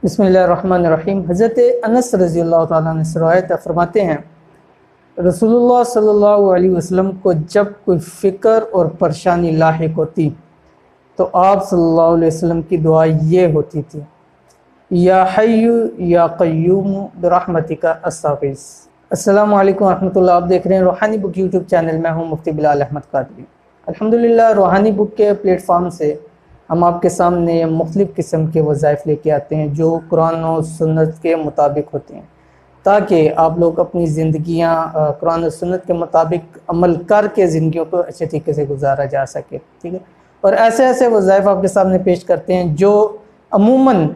बिस्मिल्लाहिर्रहमानिर्रहीम। हज़रत अनस रज़ियल्लाहु ताला अन्हु से रवायत फरमाते हैं, रसूलुल्लाह सल्लल्लाहु अलैहि वसल्लम को जब कोई फ़िक्र और परेशानी लाहिक होती तो आप सल्लल्लाहु अलैहि वसल्लम की दुआ ये होती थी, या हय्यु या क़य्यूम बिरहमतिका अस्ताग़ीस। अस्सलामु अलैकुम रहमतुल्लाह। आप देख रहे हैं रूहानी बुक यूट्यूब चैनल। मैं हूँ मुफ्ती बिलाल अहमद कादरी। अल्हम्दुलिल्लाह, रूहानी बुक के प्लेटफॉर्म से हम आपके सामने मुख्तलिफ़ किस्म के वज़ाइफ लेके आते हैं जो कुरान और सुन्नत के मुताबिक होते हैं, ताकि आप लोग अपनी ज़िंदगियाँ कुरान और सुन्नत के मुताबिक अमल करके ज़िंदगियों को अच्छे तरीके से गुजारा जा सके। ठीक है। और ऐसे ऐसे वज़ाइफ आपके सामने पेश करते हैं जो अमूमन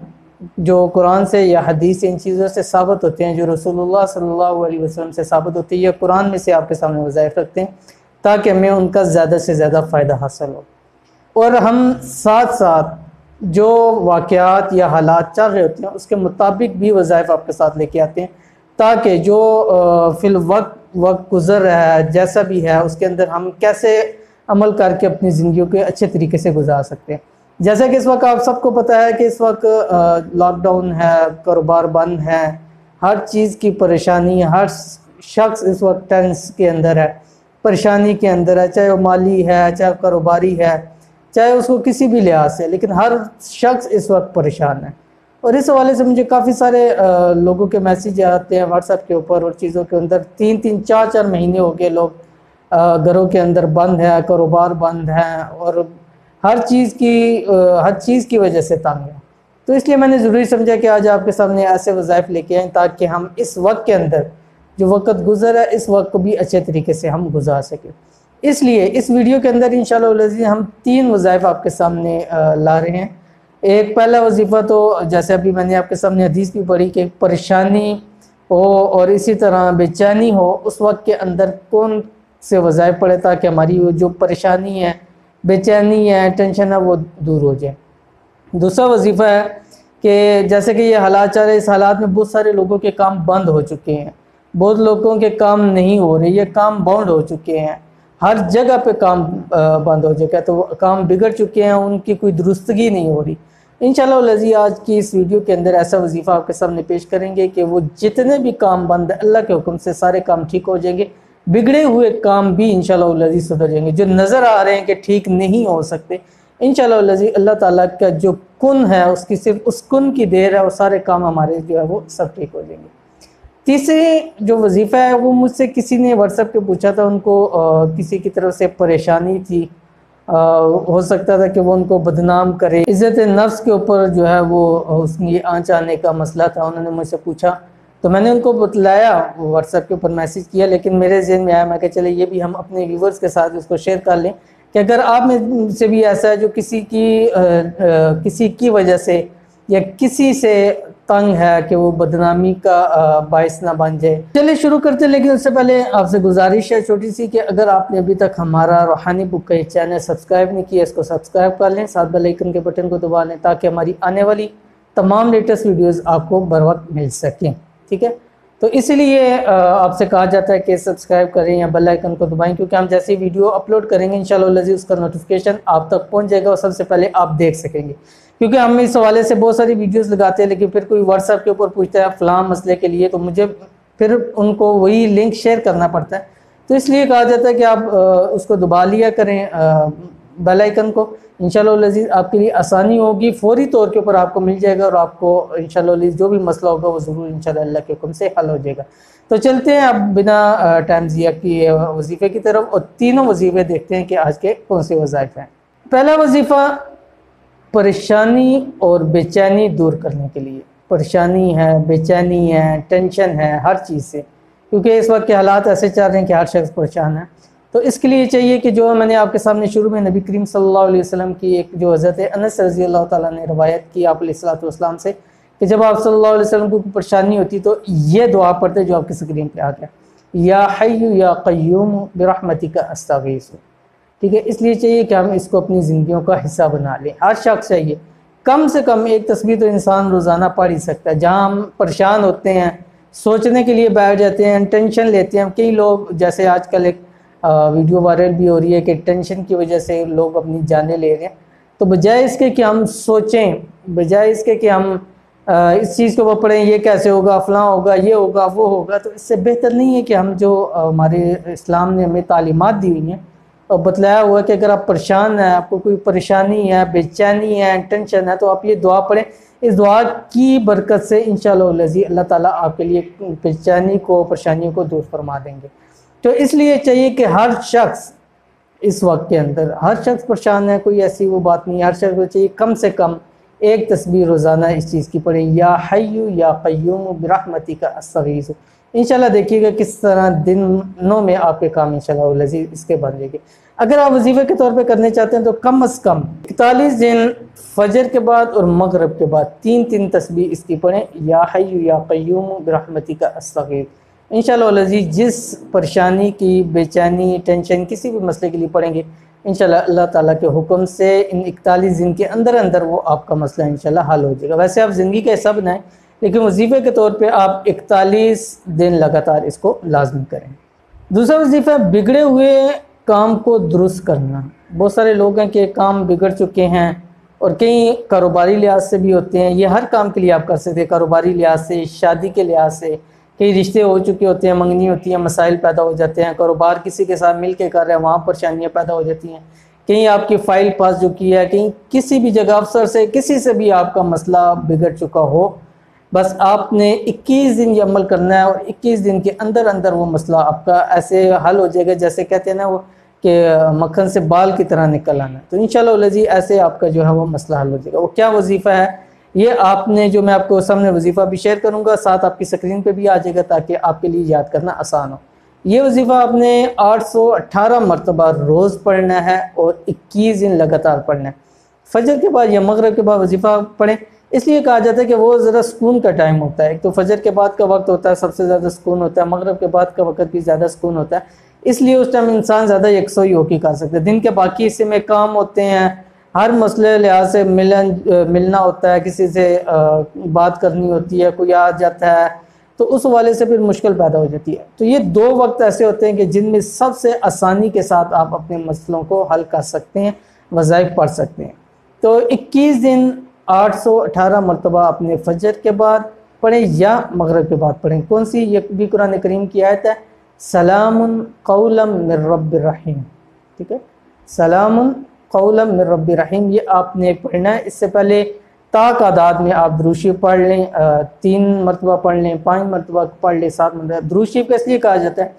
जो कुरान से या हदीस इन चीज़ों से साबित होते हैं, जो रसूलुल्लाह सल्लल्लाहु अलैहि वसल्लम से साबित होती है, या कुरान में से आपके सामने वज़ाइफ रखते हैं ताकि हमें उनका ज़्यादा से ज़्यादा फ़ायदा हासिल हो। और हम साथ साथ जो वाक़यात या हालात चल रहे होते हैं उसके मुताबिक भी वज़ाइफ आपके साथ लेके आते हैं, ताकि जो फिल वक्त गुज़र रहा है जैसा भी है उसके अंदर हम कैसे अमल करके अपनी ज़िंदगी को अच्छे तरीके से गुजार सकते हैं। जैसा कि इस वक्त आप सबको पता है कि इस वक्त लॉकडाउन है, कारोबार बंद है, हर चीज़ की परेशानी, हर शख्स इस वक्त टेंस के अंदर है, परेशानी के अंदर है, चाहे वो माली है, चाहे कारोबारी है, चाहे उसको किसी भी लिहाज से, लेकिन हर शख्स इस वक्त परेशान है। और इस हवाले से मुझे काफ़ी सारे लोगों के मैसेज आते हैं व्हाट्सएप के ऊपर और चीज़ों के अंदर। 3-3, 4-4 महीने हो गए लोग घरों के अंदर बंद है, कारोबार बंद है और हर चीज़ की वजह से तंग है। तो इसलिए मैंने ज़रूरी समझा कि आज आपके सामने ऐसे वज़ाइफ लेके आएँ ताकि हम इस वक्त के अंदर जो वक्त गुज़र है इस वक्त को भी अच्छे तरीके से हम गुजार सकें। इसलिए इस वीडियो के अंदर इंशाअल्लाह हम 3 वज़ाइफ आपके सामने ला रहे हैं। एक पहला वजीफ़ा तो जैसे अभी मैंने आपके सामने हदीस भी पढ़ी कि परेशानी हो और इसी तरह बेचैनी हो, उस वक्त के अंदर कौन से वज़ाइफ पढ़े ताकि हमारी जो परेशानी है, बेचैनी है, टेंशन है, वो दूर हो जाए। दूसरा वजीफ़ा है कि जैसे कि ये हालात चल रहे, इस हालात में बहुत सारे लोगों के काम बंद हो चुके हैं, बहुत लोगों के काम नहीं हो रहे, ये काम बाउंड हो चुके हैं, हर जगह पे काम बंद हो चुका है, तो काम बिगड़ चुके हैं, उनकी कोई दुरुस्तगी नहीं हो रही। इंशाअल्लाह आज की इस वीडियो के अंदर ऐसा वजीफ़ा आपके सामने पेश करेंगे कि वो जितने भी काम बंद है अल्लाह के हुक्म से सारे काम ठीक हो जाएंगे, बिगड़े हुए काम भी इंशाअल्लाह सुधर जाएंगे। जो नज़र आ रहे हैं कि ठीक नहीं हो सकते, इंशाअल्लाह अल्लाह ताला का जो कुन है उसकी सिर्फ उस कुन की देर है और सारे काम हमारे जो है वो सब ठीक हो जाएंगे। तीसरी जो वजीफ़ा है वो मुझसे किसी ने व्हाट्सएप पे पूछा था, उनको किसी की तरफ से परेशानी थी, हो सकता था कि वो उनको बदनाम करे, इज़्ज़त नफ्स के ऊपर जो है वो उसकी आंच आने का मसला था। उन्होंने मुझसे पूछा तो मैंने उनको बतलाया, व्हाट्सएप के ऊपर मैसेज किया, लेकिन मेरे ज़हन में आया, मैं कहा चले ये भी हम अपने व्यूवर्स के साथ उसको शेयर कर लें कि अगर आप में से भी ऐसा है जो किसी की वजह से या किसी से तंग है कि वो बदनामी का बायस ना बन जाए। चलिए शुरू करते हैं, लेकिन उससे पहले आपसे गुजारिश है छोटी सी कि अगर आपने अभी तक हमारा रूहानी बुक का चैनल सब्सक्राइब नहीं किया, इसको सब्सक्राइब कर लें, साथ बेल आइकन के बटन को दबा लें ताकि हमारी आने वाली तमाम लेटेस्ट वीडियोज़ आपको बर वक्त मिल सकें। ठीक है, तो इसीलिए आपसे कहा जाता है कि सब्सक्राइब करें या बेल आइकन को दबाएं, क्योंकि हम जैसी वीडियो अपलोड करेंगे इंशाअल्लाह उसका नोटिफिकेशन आप तक पहुंच जाएगा और सबसे पहले आप देख सकेंगे। क्योंकि हम इस हवाले से बहुत सारी वीडियोस लगाते हैं, लेकिन फिर कोई व्हाट्सएप के ऊपर पूछता है फ़लाँ मसले के लिए, तो मुझे फिर उनको वही लिंक शेयर करना पड़ता है। तो इसलिए कहा जाता है कि आप उसको दबा लिया करें बेल आइकन को, इंशाअल्लाह आपके लिए आसानी होगी, फौरी तौर के ऊपर आपको मिल जाएगा और आपको इंशाअल्लाह जो भी मसला होगा वो ज़रूर इंशाअल्लाह अल्लाह के हुक्म से हल हो जाएगा। तो चलते हैं अब बिना टाइम ज़िया की वजीफ़े की तरफ और तीनों वजीफ़े देखते हैं कि आज के कौन से वज़ाइफ हैं। पहला वजीफ़ा परेशानी और बेचैनी दूर करने के लिए। परेशानी है, बेचैनी है, टेंशन है हर चीज़ से, क्योंकि इस वक्त के हालात ऐसे चल रहे हैं कि हर शख्स परेशान है। तो इसके लिए चाहिए कि जो मैंने आपके सामने शुरू में नबी करीम सल्लल्लाहु अलैहि वसल्लम की एक जो हज़रत अनस रज़ियल्लाहु ताला ने रवायत की आप अलैहिस्सलातु वस्सलाम से कि जब आप सल्लल्लाहु अलैहि वसल्लम को परेशानी होती तो ये दुआ पढ़ते जो आपकी स्क्रीन पे आ गया, या हय्यु या क़य्यूम बिरहमतिका अस्ताग़ीस। ठीक है, इसलिए चाहिए कि हम इसको अपनी ज़िंदगियों का हिस्सा बना लें। हर शख्स चाहिए कम से कम एक तस्बीह तो इंसान रोज़ाना पढ़ ही सकता है। जहाँ हम परेशान होते हैं, सोचने के लिए बैठ जाते हैं, टेंशन लेते हैं। कई लोग, जैसे आजकल एक वीडियो वायरल भी हो रही है कि टेंशन की वजह से लोग अपनी जानें ले रहे हैं, तो बजाय इसके कि हम सोचें, बजाय इसके कि हम इस चीज़ को वो पढ़ें, ये कैसे होगा, फलां होगा, ये होगा, वो होगा। तो इससे बेहतर नहीं है कि हम जो हमारे इस्लाम ने हमें तालीमात दी हुई हैं और बतलाया हुआ है कि अगर आप परेशान हैं, आपको कोई परेशानी है, बेचैनी है, टेंशन है, तो आप ये दुआ पढ़ें। इस दुआ की बरकत से इंशाअल्लाह अल्लाह ताला आपके लिए बेचैनी को, परेशानियों को दूर फरमा देंगे। तो इसलिए चाहिए कि हर शख्स इस वक्त के अंदर, हर शख्स परेशान है, कोई ऐसी वो बात नहीं, हर शख्स को चाहिए कम से कम एक तस्बीह रोज़ाना इस चीज़ की पढ़ें, या हय्यु या क़य्यूम बिरहमतिका अस्तगीज़। इंशाल्लाह देखिएगा किस तरह दिनों में आपके काम इंशाल्लाह इसके बन जाएंगे। अगर आप वजीफ़े के तौर पे करने चाहते हैं तो कम अज़ कम 41 दिन फजर के बाद और मगरिब के बाद 3-3 तस्बीह इसकी पढ़ें, या हय्यु या क़य्यूम बिरहमतिका अस्तगीज़। इंशाअल्लाह जिस परेशानी की, बेचैनी, टेंशन, किसी भी मसले के लिए पढ़ेंगे, इंशाअल्लाह अल्लाह ताला के हुक्म से इन 41 दिन के अंदर अंदर वो आपका मसला इंशाअल्लाह हल हो जाएगा। वैसे आप ज़िंदगी का हिस्सा बनाएं, लेकिन वजीफ़े के तौर पे आप 41 दिन लगातार इसको लाजमी करें। दूसरा वजीफ़ा, बिगड़े हुए काम को दुरुस्त करना। बहुत सारे लोग हैं कि काम बिगड़ चुके हैं, और कई कारोबारी लिहाज से भी होते हैं। ये हर काम के लिए आप कर सकते हैं, कारोबारी लिहाज से, शादी के लिहाज से, कई रिश्ते हो चुके होते हैं, मंगनी होती है, मसाइल पैदा हो जाते हैं, कारोबार किसी के साथ मिल के कर रहे हैं, वहाँ परेशानियाँ पैदा हो जाती हैं। कहीं आपकी फ़ाइल पास चुकी है, कहीं किसी भी जगह अफसर से, किसी से भी आपका मसला बिगड़ चुका हो, बस आपने 21 दिन ये अमल करना है, और 21 दिन के अंदर अंदर वो मसला आपका ऐसे हल हो जाएगा जैसे कहते हैं ना वो कि मक्खन से बाल की तरह निकल आना। तो इंशाअल्लाह ऐसे आपका जो है वो मसला हल हो जाएगा। वो क्या वजीफ़ा है, ये आपने जो मैं आपको सामने वजीफ़ा भी शेयर करूँगा, साथ आपकी स्क्रीन पे भी आ जाएगा ताकि आपके लिए याद करना आसान हो। ये वजीफ़ा आपने 818 मरतबा रोज़ पढ़ना है और 21 दिन लगातार पढ़ना है। फजर के बाद या मगरिब के बाद वजीफ़ा पढ़ें, इसलिए कहा जाता है कि वो ज़रा सुकून का टाइम होता है। एक तो फजर के बाद का वक्त होता है, सबसे ज़्यादा सुकून होता है, मगरिब के बाद का वक्त भी ज़्यादा सुकून होता है, इसलिए उस टाइम इंसान ज़्यादा यकसोई होकर कर सकते हैं। दिन के बाकी हिस्से में काम होते हैं, हर मसले लिहाज से मिलना होता है, किसी से बात करनी होती है, कोई आ जाता है, तो उस वाले से फिर मुश्किल पैदा हो जाती है। तो ये 2 वक्त ऐसे होते हैं कि जिनमें सबसे आसानी के साथ आप अपने मसलों को हल कर सकते हैं, वज़ाइफ पढ़ सकते हैं। तो 21 दिन 818 मरतबा अपने फजर के बाद पढ़ें या मगरिब के बाद पढ़ें। कौन सी? ये भी कुरान करीम की आयत है, सलामुन कौलम मिर रब्बिर रहीम। ठीक है, सलामुन कौलम मिर रब्बिर रहीम, ये आपने पढ़ना है। इससे पहले ताक आदाद में आप दुरूद पढ़ लें, 3 मरतबा पढ़ लें, 5 मरतबा पढ़ लें, 7 मरतबा। दुरूद शरीफ इसलिए कहा जाता है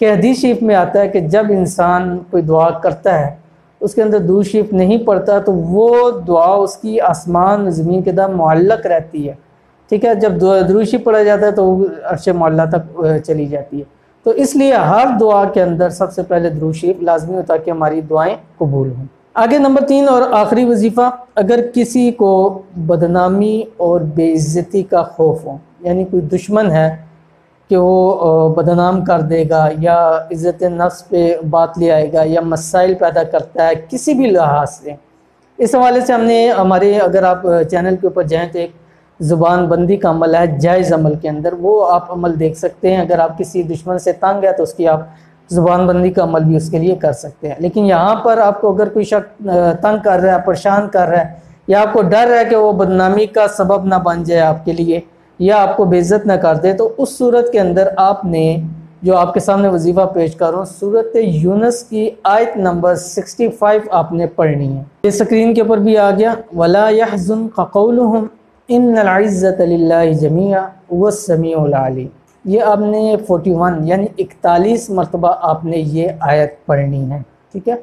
कि हदीस शरीफ में आता है कि जब इंसान कोई दुआ करता है, उसके अंदर दुरूद शरीफ नहीं पढ़ता, तो वो दुआ उसकी आसमान ज़मीन के दर मुअल्लक रहती है। ठीक है, जब दुरूद शरीफ पढ़ा जाता है तो अर्श मुअल्ला तक चली जाती है। तो इसलिए हर दुआ के अंदर सबसे पहले दुरूद शरीफ लाजमी होता है कि हमारी दुआएं कबूल हों। आगे नंबर 3 और आखिरी वजीफ़ा, अगर किसी को बदनामी और बेइज्जती का खौफ हो, यानी कोई दुश्मन है कि वो बदनाम कर देगा या इज़्ज़त नफ्स पे बात ले आएगा या मसाइल पैदा करता है किसी भी लिहाज से, इस हवाले से हमने हमारे, अगर आप चैनल के ऊपर जाएँ तो एक ज़ुबान बंदी का अमल है जायज़ अमल के अंदर, वो आप अमल देख सकते हैं। अगर आप किसी दुश्मन से तंग है तो उसकी आप ज़ुबान बंदी का अमल भी उसके लिए कर सकते हैं। लेकिन यहाँ पर आपको अगर कोई शख्स तंग कर रहा है, परेशान कर रहा है, या आपको डर है कि वो बदनामी का सबब ना बन जाए आपके लिए या आपको बेइज्जत ना कर दे, तो उस सूरत के अंदर आपने जो आपके सामने वजीफ़ा पेश कर रहा हूँ, सूरत यूनुस की आयत नंबर 65 आपने पढ़नी है। ये स्क्रीन के ऊपर भी आ गया, वला यहज़ुनका क़ौलुहुम इन्नल इज़्ज़त लिल्लाहि जमीआ वस समीउल अलीम। ये आपने 41 यानी 41 मरतबा आपने ये आयत पढ़नी है। ठीक है,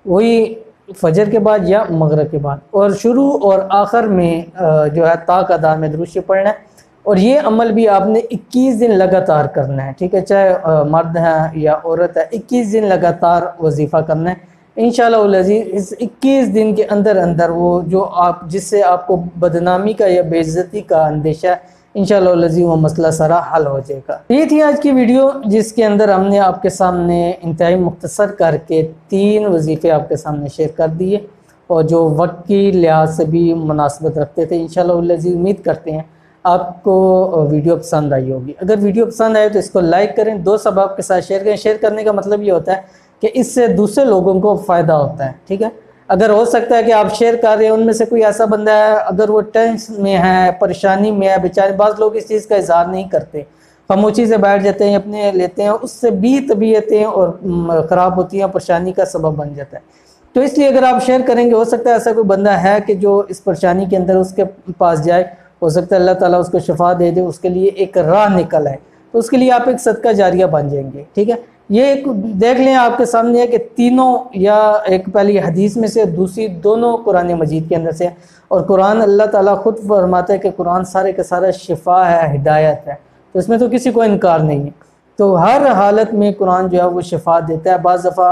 वही फजर के बाद या मगरिब के बाद, और शुरू और आखिर में जो है ताक अदा में दुरूद शरीफ पढ़ना है। और ये अमल भी आपने 21 दिन लगातार करना है। ठीक है, चाहे मर्द है या औरत है, 21 दिन लगातार वजीफ़ा करना है। इंशाअल्लाह इस 21 दिन के अंदर अंदर वो जो आप जिससे आपको बदनामी का या बेइज्जती का अंदेशा है, इंशाअल्लाह वो मसला सारा हल हो जाएगा। ये थी आज की वीडियो जिसके अंदर हमने आपके सामने इंतहाई मुख्तसर करके 3 वजीफ़े आपके सामने शेयर कर दिए, और जो वक्त की लिहाज से भी मुनासबत रखते थे। इंशाअल्लाह उम्मीद करते हैं आपको वीडियो पसंद आई होगी। अगर वीडियो पसंद आए तो इसको लाइक करें, 2 सबब के साथ शेयर करें। शेयर करने का मतलब ये होता है कि इससे दूसरे लोगों को फ़ायदा होता है। ठीक है, अगर हो सकता है कि आप शेयर कर रहे हैं उनमें से कोई ऐसा बंदा है, अगर वो टेंशन में है, परेशानी में है, बेचारे बाज़ लोग इस चीज़ का इजहार नहीं करते, खामोशी से बैठ जाते हैं, अपने लेते हैं, उससे भी तबीयतें और ख़राब होती हैं, परेशानी का सबब बन जाता है। तो इसलिए अगर आप शेयर करेंगे, हो सकता है ऐसा कोई बंदा है कि जो इस परेशानी के अंदर उसके पास जाए, हो सकता है अल्लाह ताला उसको शिफा दे दे, उसके लिए एक राह निकल आए, तो उसके लिए आप एक सदका जारिया बन जाएंगे। ठीक है, ये एक देख लें आपके सामने है कि तीनों, या एक पहली हदीस में से, दूसरी दोनों कुरान मजीद के अंदर से, और कुरान अल्लाह ताला खुद फरमाता है कि कुरान सारे का सारा शिफा है, हिदायत है, तो इसमें तो किसी को इनकार नहीं है। तो हर हालत में कुरान जो है वो शिफा देता है। बाज़ दफ़ा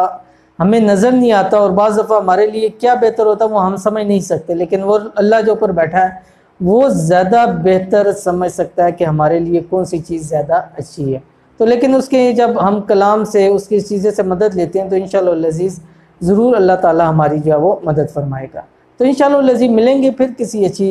हमें नज़र नहीं आता और बाज़ दफ़ा हमारे लिए क्या बेहतर होता है वो हम समझ नहीं सकते, लेकिन वो अल्लाह जो ऊपर बैठा है वो ज़्यादा बेहतर समझ सकता है कि हमारे लिए कौन सी चीज़ ज़्यादा अच्छी है। तो लेकिन उसके जब हम कलाम से, उसकी चीज़ें से मदद लेते हैं, तो इंशाअल्लाह अज़ीज़ ज़रूर अल्लाह ताला हमारी जो है वो मदद फरमाएगा। तो इंशाअल्लाह अज़ीज़ मिलेंगे फिर किसी अच्छी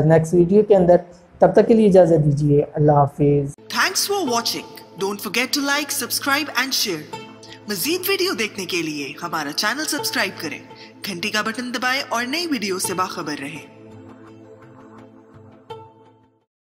नेक्स्ट वीडियो के अंदर। तब तक के लिए इजाज़त दीजिए, अल्लाह हाफिज़। Thanks for watching. Don't forget to like, subscribe and share. मजीद वीडियो देखने के लिए हमारा चैनल सब्सक्राइब करें, घंटी का बटन दबाएं और नई वीडियो से बाखबर रहें।